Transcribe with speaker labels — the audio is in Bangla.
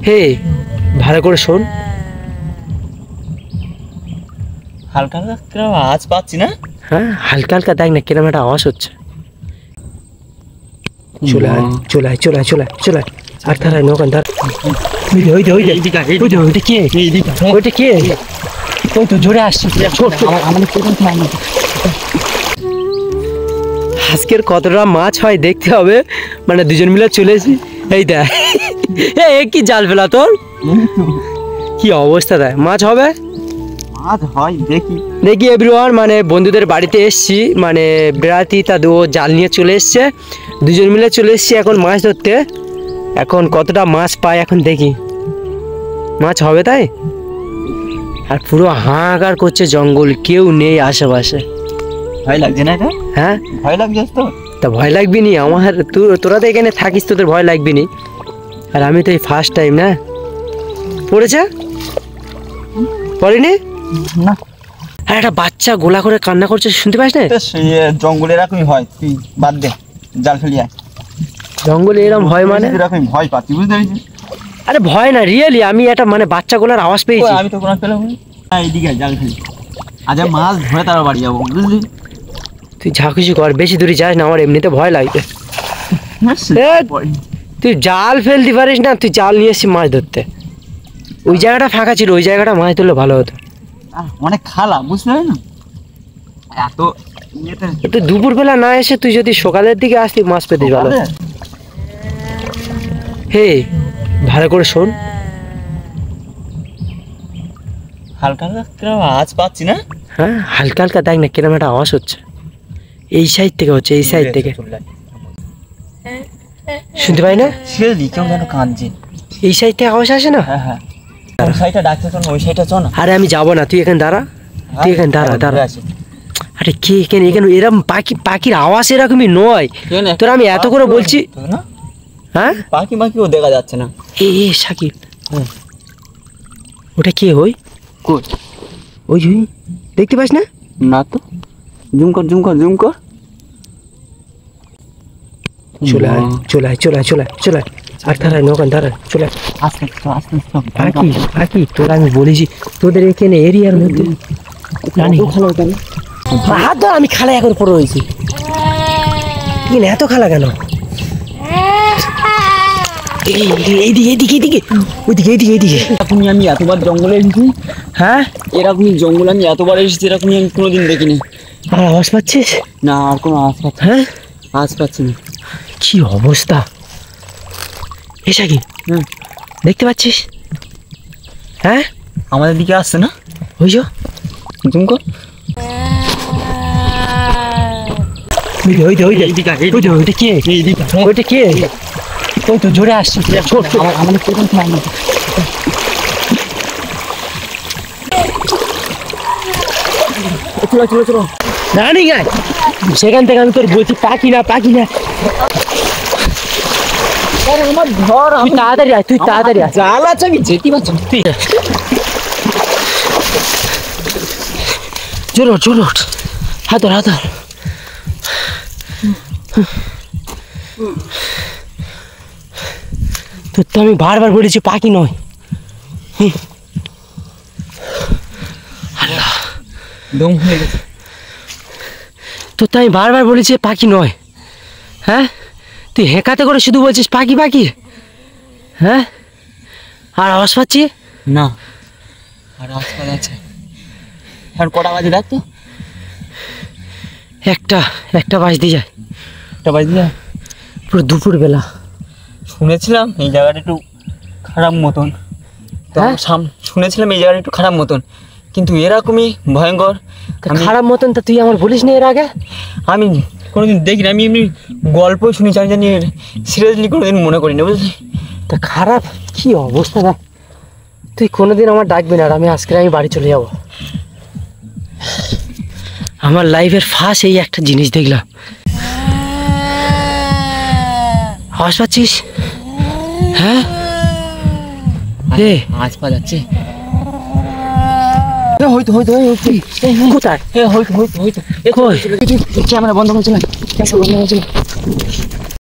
Speaker 1: হে ভালো করে শোন।
Speaker 2: হালকা হালকা আওয়াজ পাচ্ছি না?
Speaker 1: হ্যাঁ হালকা হালকা দেখ না কিরম একটা আওয়াজ হচ্ছে। চলে আয় চলে আয় চলে আয় চলে আয় চলে আয়। আর তারা নৌকান তার ওইটা কে? ওইটা কে? ওই তো জোরে আসছে। আজকের কতটা মাছ হয় দেখতে হবে, মানে দুজন মিলে চলে এসি। এই দেখ কি জাল ফেলা তোর, কি অবস্থা দেয়। মাছ হবে
Speaker 2: মাছ হয় দেখি
Speaker 1: দেখি এভরিওয়ান, মানে বন্ধুদের বাড়িতে এসছি, মানে বেড়াতি তা ও জাল নিয়ে চলে এসছে, দুজন মিলে চলে এসছি এখন মাছ ধরতে। এখন কতটা মাছ পায় এখন দেখি, মাছ হবে তাই। আর পুরো হাহাকার করছে জঙ্গল, কেউ নেই আশেপাশে।
Speaker 2: ভয় লাগছে না এটা?
Speaker 1: হ্যাঁ
Speaker 2: ভয় লাগছে তো।
Speaker 1: তা ভয় লাগবি নি আমার, তোরা তো এখানে থাকিস, তোদের ভয় লাগবি নি। আর আমি তো এই ফার্স্ট টাইম না। পড়েছে পড়েনি
Speaker 2: না।
Speaker 1: আর একটা বাচ্চা গোলা করে কান্না করছে, শুনতে পাস না?
Speaker 2: জঙ্গলে এরকমই হয়, তুই বাদ দে, জাল ফেলি আয়।
Speaker 1: জঙ্গলে এরকম হয় মানে?
Speaker 2: এরকম ভয় পাচ্ছি, বুঝতে পেরেছিস?
Speaker 1: আরে ভয় না, রিয়েলি আমি একটা মানে বাচ্চা গোলার আওয়াজ পেয়েছি।
Speaker 2: আমি তো কোনো পেলাম না। এইদিকে জাল ফেলি, আজ মাছ ধরে তারা বাড়ি যাবো, বুঝলি?
Speaker 1: তুই যা কিছু কর, বেশি দূরে যাস না, আমার এমনিতে ভয় লাগবে। তুই জাল ফেলতে পারিস না? তুই জাল নিয়ে এসছিস মাছ ধরতে, ওই জায়গাটা ফাঁকা ছিল, ওই জায়গাটা মাছ ধরলে ভালো হতো।
Speaker 2: অনেক খালা, বুঝতে পারি না এত ইয়েতে।
Speaker 1: তুই দুপুরবেলা না এসে তুই যদি সকালের দিকে আসতি মাছ পেতিস ভালো। হে ভালো করে শোন।
Speaker 2: হালকা হালকা আওয়াজ পাচ্ছি না?
Speaker 1: হ্যাঁ হালকা হালকা দেখ না কিরম একটা আওয়াজ হচ্ছে। এই সাইড থেকে হচ্ছে, এই সাইড থেকে শুনতে পাই না?
Speaker 2: ছেড়ে কেউ যেন কাঁদছে।
Speaker 1: এই সাইড থেকে আওয়াজ আসে না?
Speaker 2: হ্যাঁ হ্যাঁ, ওই সাইডটা ডাকছে তো, ওই সাইডটা চ না।
Speaker 1: আরে আমি যাবো না, তুই এখানে দাঁড়া, তুই এখানে দাঁড়া দাঁড়া। আরে কে এখানে? এখানে এরকম পাখির আওয়াজ এরকমই নয় তোর, আমি এত করে বলছি। হ্যাঁ
Speaker 2: পাখি মাখিও দেখা যাচ্ছে না।
Speaker 1: এ শাকিব, ওটা কে? ওই ওই দেখতে পাস না?
Speaker 2: না তো, জুম কর জুম কর জুম কর।
Speaker 1: চলে আয় চলে আয় চলে আয় চলে আয় চলে আয়। আর তারা নৌকান তারা চলে আয়।
Speaker 2: আস্তে আস্তে আস্তে
Speaker 1: পাখি পাখি তোরা, আমি বলেছি তোদের এখানে এরিয়ার মধ্যে হাত ধর। আমি খালা এখন পড়ে রয়েছি, কি না এত খালা কেন? এইদিকে এইদিকে এইদিকে ওইদিকে এইদিকে এইদিকে।
Speaker 2: এরকমই আমি এতবার জঙ্গলে এসেছি।
Speaker 1: হ্যাঁ
Speaker 2: এরকমই জঙ্গল আমি এতবার এসেছি, এরকমই আমি কোনোদিন দেখিনি।
Speaker 1: আর আওয়াজ পাচ্ছিস?
Speaker 2: না, আর কোনো আওয়াজ পাচ্ছি।
Speaker 1: হ্যাঁ
Speaker 2: আওয়াজ পাচ্ছি না।
Speaker 1: কি অবস্থা এসা কি? দেখতে পাচ্ছিস? হ্যাঁ
Speaker 2: আমাদের দিকে আসছে না?
Speaker 1: ওই যো
Speaker 2: জুম কর।
Speaker 1: ওইটা কে? ওইটা কে? ওই তো জোরে আসছে।
Speaker 2: আমাদের চলো চলো চলো
Speaker 1: রানিং আয় সেখান থেকে। আমি তোর বলছি পাখি না পাখি না।
Speaker 2: আমার ধর,
Speaker 1: তুই তাড়াতাড়ি আয়, তুই তাড়াতাড়ি আয়।
Speaker 2: জাল আছে, আমি যেতে পারছি না।
Speaker 1: চলো চলো হাত ধর হাত ধর। তোর তো আমি বারবার বলেছি পাখি নয়। আল্লাহ
Speaker 2: দম হয়ে গেছে।
Speaker 1: তোর তো আমি বারবার বলেছি পাখি নয়। হ্যাঁ তুই হেঁকাতে করে শুধু বলছিস পাখি পাখি। হ্যাঁ আর আওয়াজ পাচ্ছি
Speaker 2: না, আর আওয়াজ পাওয়া যাচ্ছে। এখন কটা বাজে দেখ তো?
Speaker 1: একটা বাজতে যায়।
Speaker 2: একটা বাজে যায়,
Speaker 1: পুরো দুপুরবেলা।
Speaker 2: শুনেছিলাম এই জায়গাটা একটু খারাপ মতন।
Speaker 1: হ্যাঁ
Speaker 2: শুনেছিলাম এই জায়গাটা একটু খারাপ মতন, কিন্তু এরকমই ভয়ঙ্কর
Speaker 1: খারাপ মতন তা তুই আমার বলিস না এর আগে?
Speaker 2: আমি কোনোদিন দেখিনি, আমি এমনি গল্প শুনেছি, আমি জানি সিরিয়াসলি কোনোদিন মনে করিনি, বুঝলি?
Speaker 1: তা খারাপ কি অবস্থা না? তুই কোনোদিন আমার ডাকবি না, আর আমি আজকে আমি বাড়ি চলে যাব। আমার লাইফের ফার্স্ট এই একটা জিনিস দেখলাম। আওয়াজ পাচ্ছিস? হ্যাঁ
Speaker 2: আওয়াজ পাওয়া যাচ্ছে।
Speaker 1: হয়তো হয়তো কোথায়?
Speaker 2: হয়তো হয়তো হয়তো
Speaker 1: কই?
Speaker 2: ক্যামেরা বন্ধ করেছিলাম।